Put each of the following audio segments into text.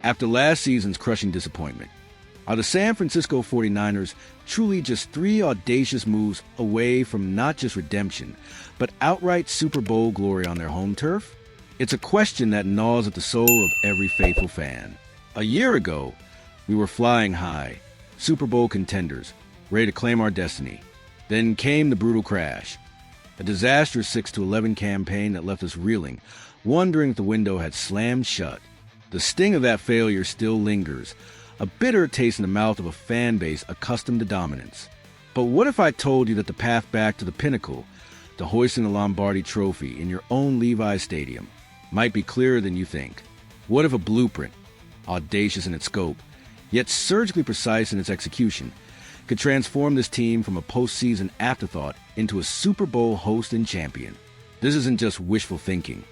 After last season's crushing disappointment, are the San Francisco 49ers truly just three audacious moves away from not just redemption, but outright Super Bowl glory on their home turf? It's a question that gnaws at the soul of every faithful fan. A year ago, we were flying high, Super Bowl contenders, ready to claim our destiny. Then came the brutal crash, a disastrous 6-11 campaign that left us reeling, wondering if the window had slammed shut. The sting of that failure still lingers, a bitter taste in the mouth of a fan base accustomed to dominance. But what if I told you that the path back to the pinnacle, to hoisting the Lombardi Trophy in your own Levi's Stadium, might be clearer than you think? What if a blueprint, audacious in its scope, yet surgically precise in its execution, could transform this team from a postseason afterthought into a Super Bowl host and champion? This isn't just wishful thinking.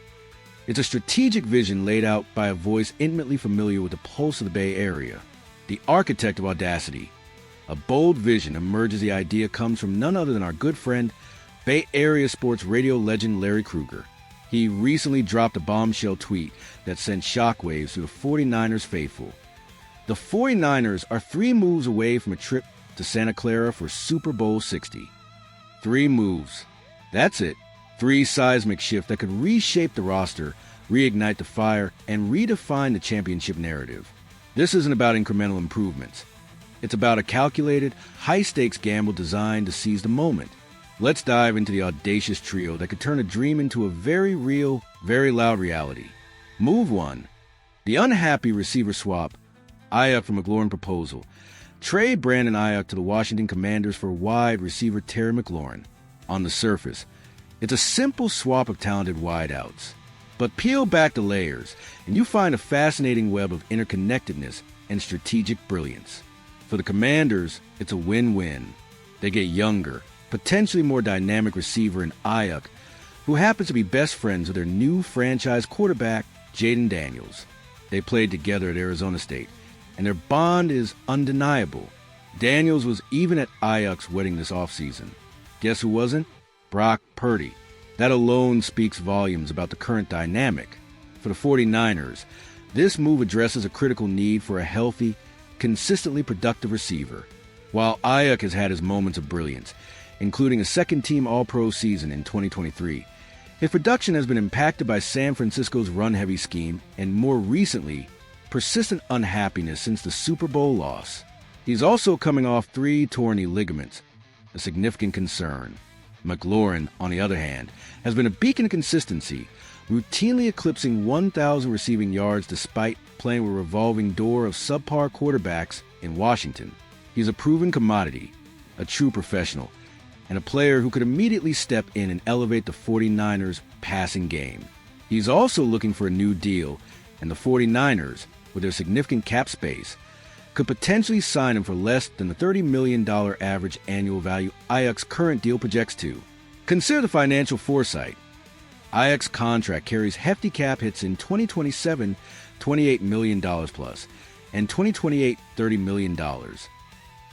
It's a strategic vision laid out by a voice intimately familiar with the pulse of the Bay Area, the architect of audacity. A bold vision emerges as the idea comes from none other than our good friend, Bay Area sports radio legend Larry Krueger. He recently dropped a bombshell tweet that sent shockwaves through the 49ers faithful. The 49ers are 3 moves away from a trip to Santa Clara for Super Bowl 60. 3 moves. That's it. 3 seismic shifts that could reshape the roster, reignite the fire, and redefine the championship narrative. This isn't about incremental improvements. It's about a calculated, high-stakes gamble designed to seize the moment. Let's dive into the audacious trio that could turn a dream into a very real, very loud reality. Move 1. The unhappy receiver swap, Aiyuk for McLaurin proposal. Trade Brandon Aiyuk to the Washington Commanders for wide receiver Terry McLaurin. On the surface, it's a simple swap of talented wideouts. But peel back the layers, and you find a fascinating web of interconnectedness and strategic brilliance. For the Commanders, it's a win-win. They get younger, potentially more dynamic receiver in Aiyuk, who happens to be best friends with their new franchise quarterback, Jaden Daniels. They played together at Arizona State, and their bond is undeniable. Daniels was even at Aiyuk's wedding this offseason. Guess who wasn't? Brock Purdy. That alone speaks volumes about the current dynamic. For the 49ers, this move addresses a critical need for a healthy, consistently productive receiver. While Aiyuk has had his moments of brilliance, including a second-team All-Pro season in 2023, his production has been impacted by San Francisco's run-heavy scheme and, more recently, persistent unhappiness since the Super Bowl loss. He's also coming off 3 torn knee ligaments, a significant concern. McLaurin, on the other hand, has been a beacon of consistency, routinely eclipsing 1,000 receiving yards despite playing with a revolving door of subpar quarterbacks in Washington. He's a proven commodity, a true professional, and a player who could immediately step in and elevate the 49ers' passing game. He's also looking for a new deal, and the 49ers, with their significant cap space, could potentially sign him for less than the $30 million average annual value Aiyuk's current deal projects to. Consider the financial foresight. Aiyuk's contract carries hefty cap hits in 2027, $28 million plus, and 2028, $30 million.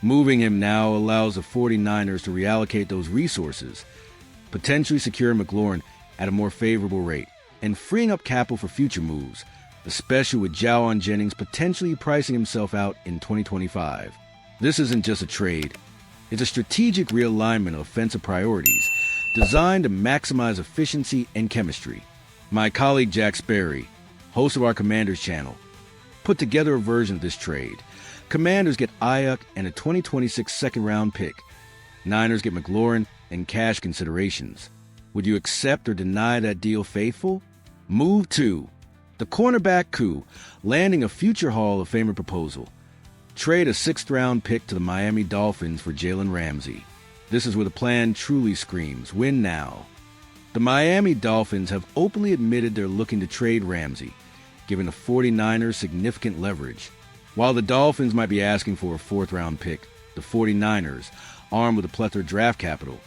Moving him now allows the 49ers to reallocate those resources, potentially secure McLaurin at a more favorable rate, and freeing up capital for future moves, especially with Jawan Jennings potentially pricing himself out in 2025. This isn't just a trade. It's a strategic realignment of offensive priorities designed to maximize efficiency and chemistry. My colleague Jack Sperry, host of our Commanders channel, put together a version of this trade. Commanders get Aiyuk and a 2026 second-round pick. Niners get McLaurin and cash considerations. Would you accept or deny that deal faithful? Move 2. The cornerback coup, landing a future Hall of Famer proposal. Trade a 6th-round pick to the Miami Dolphins for Jalen Ramsey. This is where the plan truly screams, win now. The Miami Dolphins have openly admitted they're looking to trade Ramsey, giving the 49ers significant leverage. While the Dolphins might be asking for a 4th-round pick, the 49ers, armed with a plethora of draft capital,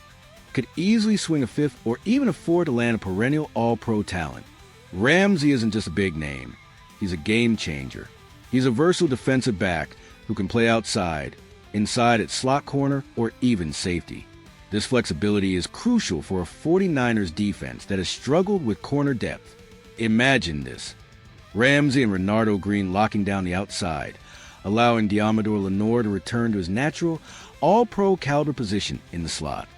could easily swing a 5th or even a 4th to land a perennial All-Pro talent. Ramsey isn't just a big name. He's a game changer. He's a versatile defensive back who can play outside, inside at slot corner, or even safety. This flexibility is crucial for a 49ers defense that has struggled with corner depth. Imagine this. Ramsey and Renardo Green locking down the outside, allowing Diamador Lenore to return to his natural, all-pro caliber position in the slot.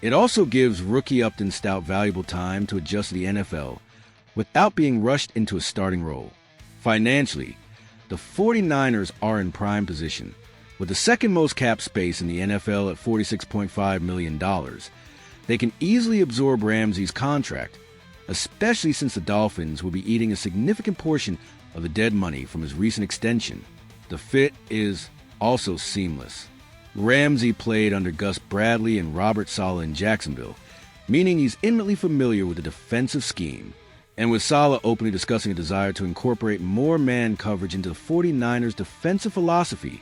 It also gives rookie Upton Stout valuable time to adjust to the NFL without being rushed into a starting role. Financially, the 49ers are in prime position. With the second most cap space in the NFL at $46.5 million, they can easily absorb Ramsey's contract, especially since the Dolphins will be eating a significant portion of the dead money from his recent extension. The fit is also seamless. Ramsey played under Gus Bradley and Robert Saleh in Jacksonville, meaning he's intimately familiar with the defensive scheme. And with Saleh openly discussing a desire to incorporate more man coverage into the 49ers' defensive philosophy,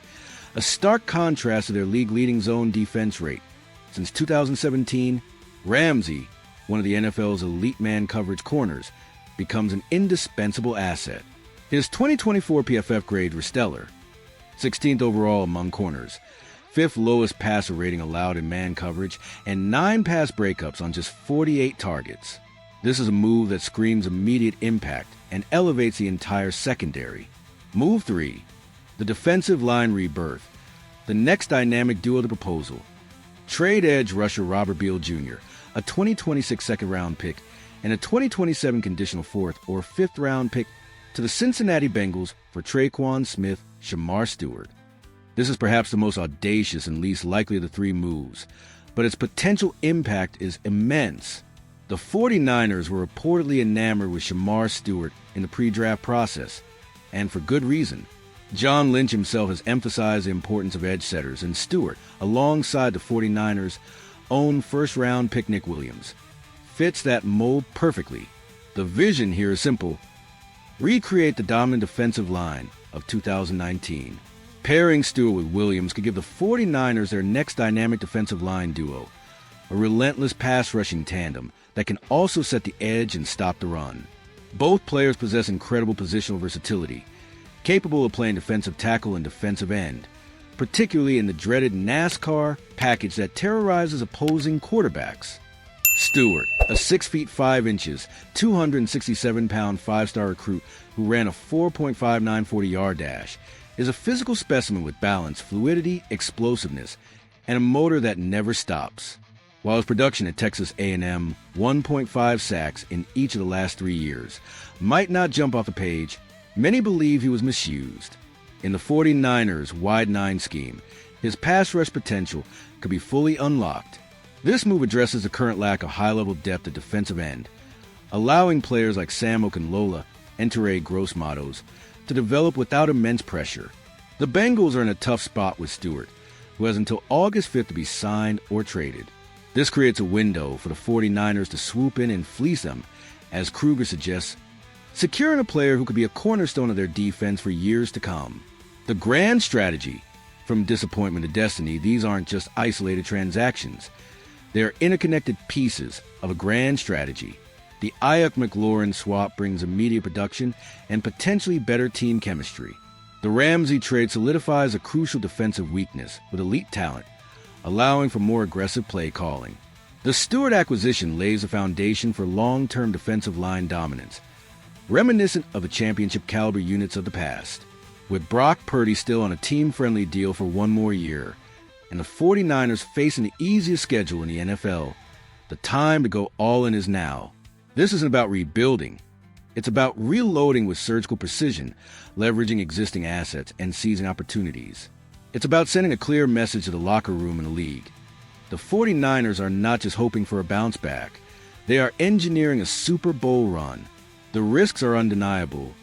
a stark contrast to their league-leading zone defense rate. Since 2017, Ramsey, one of the NFL's elite man coverage corners, becomes an indispensable asset. His 2024 PFF grades were stellar, 16th overall among corners, 5th lowest passer rating allowed in man coverage, and 9 pass breakups on just 48 targets. This is a move that screams immediate impact and elevates the entire secondary. Move 3. The defensive line rebirth. The next dynamic duo to proposal. Trade edge rusher Robert Beal Jr., a 2026 second-round pick, and a 2027 conditional 4th or 5th-round pick to the Cincinnati Bengals for Traquan Smith-Shamar Stewart. This is perhaps the most audacious and least likely of the three moves, but its potential impact is immense. The 49ers were reportedly enamored with Shamar Stewart in the pre-draft process, and for good reason. John Lynch himself has emphasized the importance of edge setters, and Stewart, alongside the 49ers' own first-round pick Nick Williams, fits that mold perfectly. The vision here is simple. Recreate the dominant defensive line of 2019. Pairing Stewart with Williams could give the 49ers their next dynamic defensive line duo, a relentless pass-rushing tandem that can also set the edge and stop the run. Both players possess incredible positional versatility, capable of playing defensive tackle and defensive end, particularly in the dreaded NASCAR package that terrorizes opposing quarterbacks. Stewart, a 6 feet 5 inches, 267-pound five-star recruit who ran a 4.59 40-yard dash, is a physical specimen with balance, fluidity, explosiveness, and a motor that never stops. While his production at Texas A&M, 1.5 sacks in each of the last 3 years, might not jump off the page, many believe he was misused. In the 49ers' wide nine scheme, his pass rush potential could be fully unlocked. This move addresses the current lack of high-level depth at defensive end, allowing players like Sam Okunlola and Toure Gross-Matos to develop without immense pressure. The Bengals are in a tough spot with Stewart, who has until August 5th to be signed or traded. This creates a window for the 49ers to swoop in and fleece them, as Kruger suggests, securing a player who could be a cornerstone of their defense for years to come. The grand strategy. From disappointment to destiny, these aren't just isolated transactions. They are interconnected pieces of a grand strategy. The Aiyuk McLaurin swap brings immediate production and potentially better team chemistry. The Ramsey trade solidifies a crucial defensive weakness with elite talent, allowing for more aggressive play calling. The Stewart acquisition lays the foundation for long-term defensive line dominance, reminiscent of the championship caliber units of the past. With Brock Purdy still on a team-friendly deal for one more year, and the 49ers facing the easiest schedule in the NFL, the time to go all in is now. This isn't about rebuilding. It's about reloading with surgical precision, leveraging existing assets, and seizing opportunities. It's about sending a clear message to the locker room and the league. The 49ers are not just hoping for a bounce back. They are engineering a Super Bowl run. The risks are undeniable.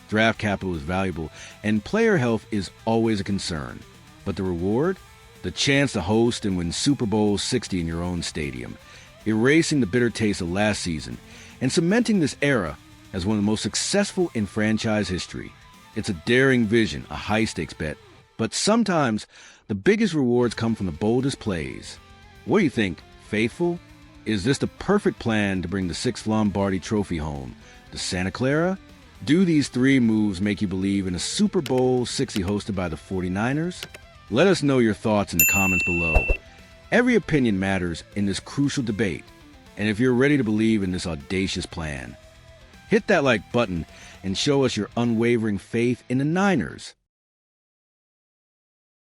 Draft capital is valuable, and player health is always a concern. But the reward? The chance to host and win Super Bowl 60 in your own stadium, erasing the bitter taste of last season, and cementing this era as one of the most successful in franchise history. It's a daring vision, a high-stakes bet, but sometimes the biggest rewards come from the boldest plays. What do you think? Faithful? Is this the perfect plan to bring the 6th Lombardi Trophy home to Santa Clara? Do these three moves make you believe in a Super Bowl 60 hosted by the 49ers? Let us know your thoughts in the comments below. Every opinion matters in this crucial debate, and if you're ready to believe in this audacious plan, Hit that like button and show us your unwavering faith in the Niners.